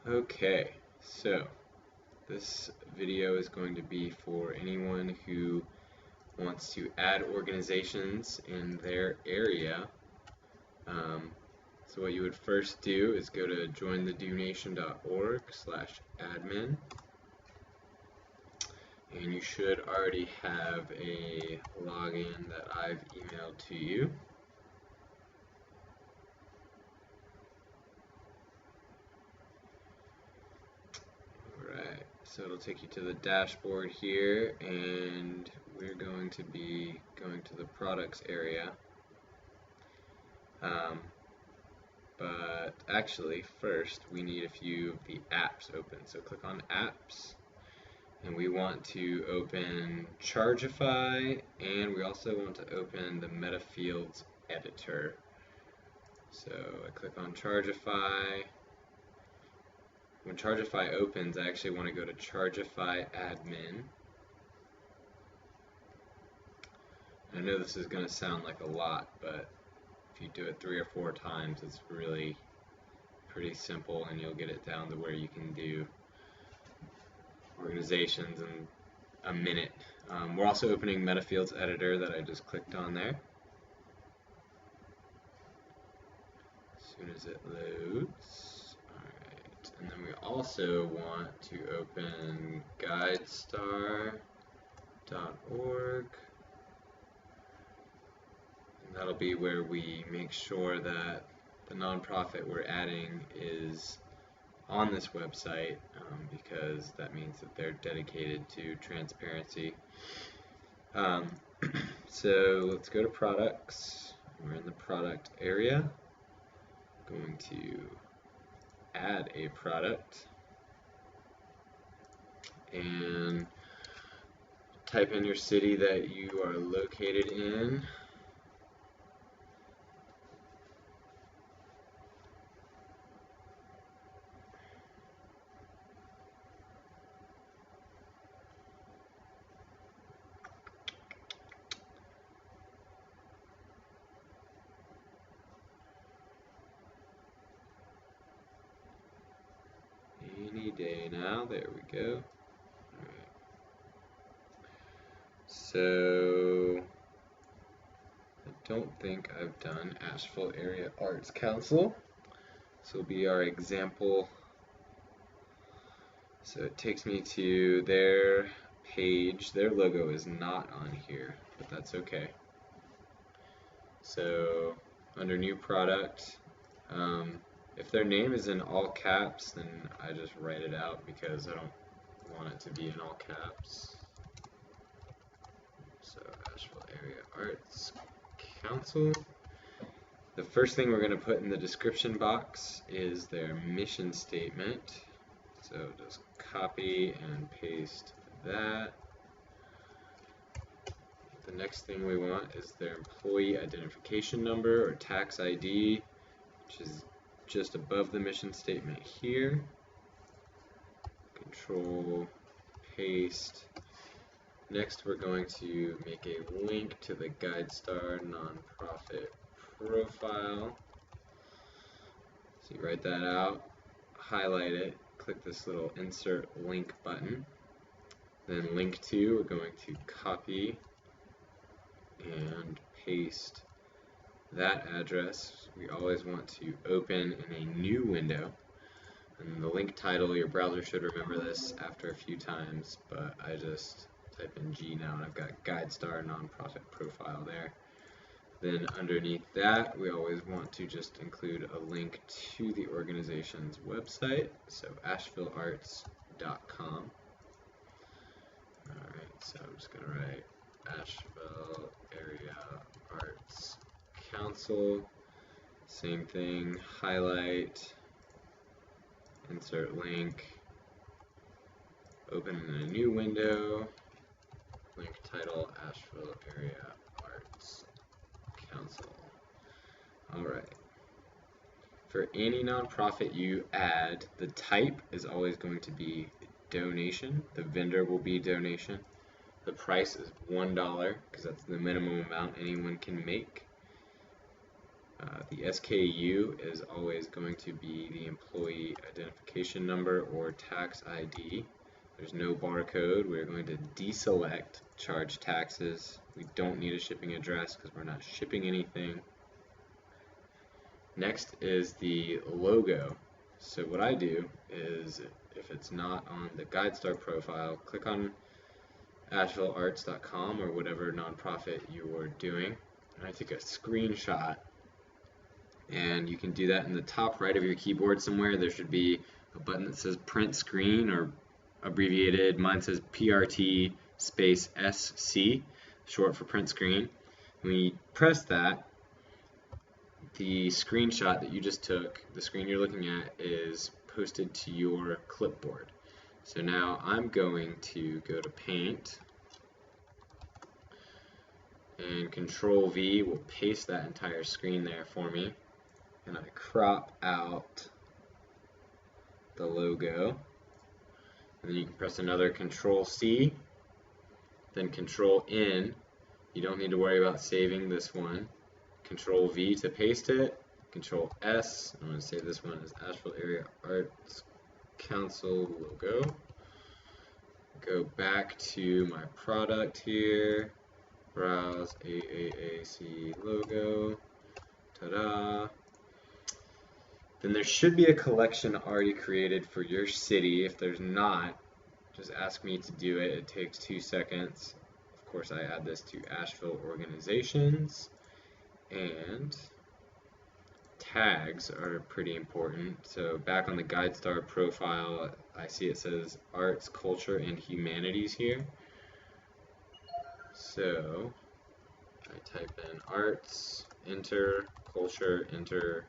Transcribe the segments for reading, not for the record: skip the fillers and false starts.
Okay, so this video is going to be for anyone who wants to add organizations in their area. So what you would first do is go to jointhedonation.org/admin, and you should already have a login that I've emailed to you. Alright, so it'll take you to the dashboard here, and we're going to be going to the products area. But actually, first we need a few of the apps open. So click on apps, and we want to open Chargify, and we also want to open the MetaFields editor. So I click on Chargify. When Chargify opens, I actually want to go to Chargify admin. I know this is going to sound like a lot, but if you do it 3 or 4 times, it's really pretty simple, and you'll get it down to where you can do organizations in a minute. We're also opening MetaFields editor that I just clicked on there. As soon as it loads. Alright, and then we also want to open guidestar.org. That'll be where we make sure that the nonprofit we're adding is on this website, because that means that they're dedicated to transparency. So let's go to products. We're in the product area. Going to add a product and type in your city that you are located in. Any day now, there we go. Alright. So I don't think I've done Asheville Area Arts Council. This will be our example. So it takes me to their page. Their logo is not on here, but that's okay. So under new product, if their name is in all caps, then I just write it out because I don't want it to be in all caps. So Asheville Area Arts Council. The first thing we're going to put in the description box is their mission statement. So just copy and paste that. The next thing we want is their employee identification number or tax ID, which is just above the mission statement here. Control, paste. Next, we're going to make a link to the GuideStar nonprofit profile. So you write that out, highlight it, click this little insert link button. Then link to, we're going to copy and paste that address. We always want to open in a new window. And the link title, your browser should remember this after a few times, but I just type in G now and I've got GuideStar nonprofit profile there. Then underneath that, we always want to just include a link to the organization's website, so ashevillearts.com. Alright, so I'm just going to write Asheville Area Arts Council. Same thing, highlight, insert link, open in a new window, link title Asheville Area Arts Council. Alright. For any nonprofit you add, the type is always going to be donation. The vendor will be donation. The price is $1 because that's the minimum amount anyone can make. The SKU is always going to be the employee identification number or tax ID. There's no barcode. We're going to deselect charge taxes. We don't need a shipping address because we're not shipping anything. Next is the logo. So what I do is, if it's not on the GuideStar profile, click on AshevilleArts.com or whatever nonprofit you are doing, and I take a screenshot. And you can do that in the top right of your keyboard somewhere. There should be a button that says print screen, or abbreviated, mine says PRT space SC, short for print screen. When you press that, the screenshot that you just took, the screen you're looking at, is posted to your clipboard. So now I'm going to go to Paint, and Control V will paste that entire screen there for me. And I crop out the logo, and then you can press another Control C, then Control N. You don't need to worry about saving this one. Control V to paste it, Control S. I'm going to save this one as Asheville Area Arts Council logo. Go back to my product here, browse AAAC logo, ta-da. Then there should be a collection already created for your city. If there's not, just ask me to do it. It takes 2 seconds. Of course, I add this to Asheville organizations, and tags are pretty important. So back on the GuideStar profile, I see it says Arts, Culture, and Humanities here. So I type in Arts, enter, Culture, enter,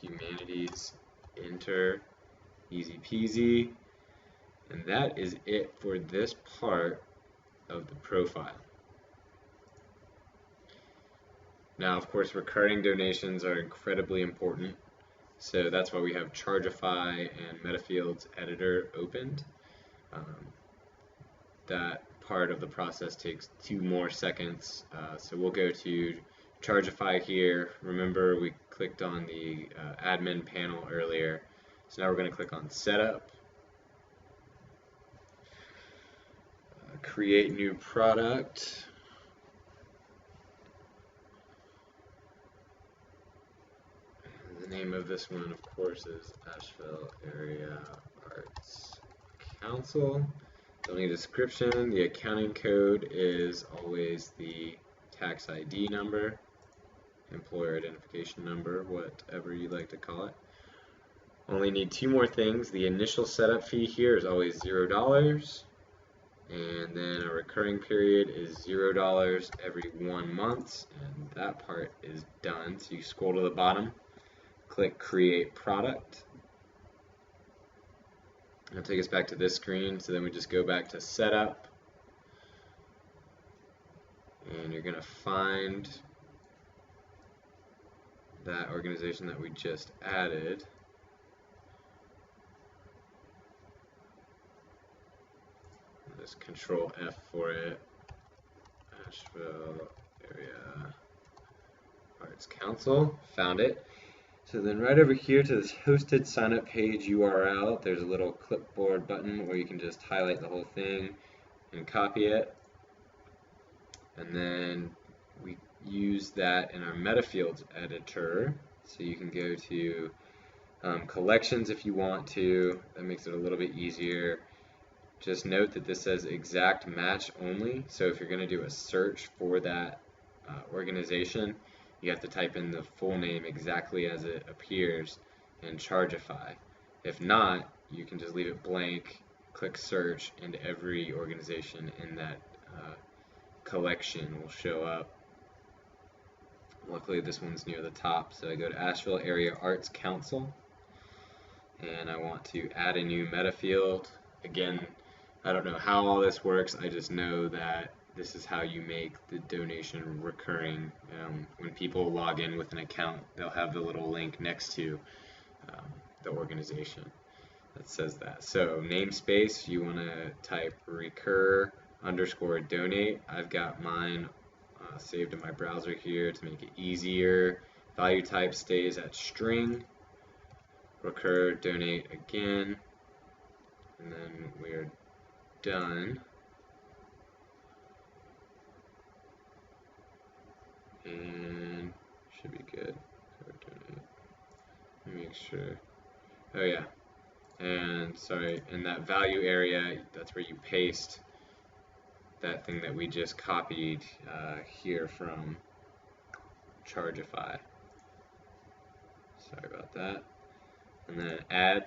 Humanities, enter, easy peasy, and that is it for this part of the profile. Now, of course, recurring donations are incredibly important, so that's why we have Chargeify and Metafield's editor opened. That part of the process takes 2 more seconds, so we'll go to Chargeify here. Remember, we clicked on the admin panel earlier, so now we're going to click on Setup, Create New Product, and the name of this one, of course, is Asheville Area Arts Council. Don't need a description. The accounting code is always the tax ID number, employer identification number, whatever you like to call it. Only need 2 more things. The initial setup fee here is always $0, and then a recurring period is $0 every 1 month, and that part is done. So you scroll to the bottom, click Create Product. It'll take us back to this screen, so then we just go back to Setup, and you're going to find that organization that we just added. Just Control F for it, Asheville Area Arts Council, found it. So then right over here to this hosted sign-up page URL, there's a little clipboard button where you can just highlight the whole thing and copy it. And then we use that in our Metafields editor. So you can go to collections if you want to. That makes it a little bit easier. Just note that this says exact match only. So if you're going to do a search for that organization, you have to type in the full name exactly as it appears in Chargeify. If not, you can just leave it blank, click search, and every organization in that collection will show up. Luckily this one's near the top, so I go to Asheville Area Arts Council, and I want to add a new Metafield. Again, I don't know how all this works, I just know that this is how you make the donation recurring. When people log in with an account, they'll have the little link next to the organization that says that. So namespace, you want to type recur_donate. I've got mine saved in my browser here to make it easier. Value type stays at string. Recur, donate again, and then we're done. And should be good. Let me make sure. Oh yeah. And sorry, in that value area, that's where you paste that thing that we just copied here from Chargify. Sorry about that. And then add.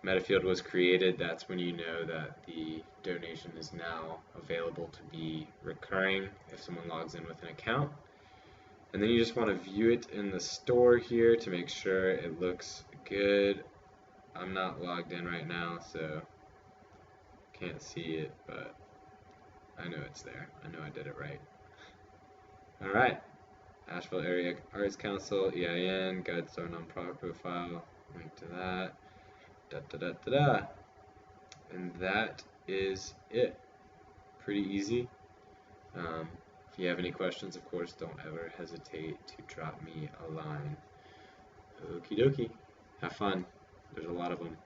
Metafield was created. That's when you know that the donation is now available to be recurring if someone logs in with an account. And then you just want to view it in the store here to make sure it looks good. I'm not logged in right now, so can't see it, but I know it's there. I know I did it right. Alright. Asheville Area Arts Council, EIN, GuideStar Nonprofit Profile, link to that. And that is it. Pretty easy. If you have any questions, of course, don't ever hesitate to drop me a line. Okie dokie. Have fun. There's a lot of them.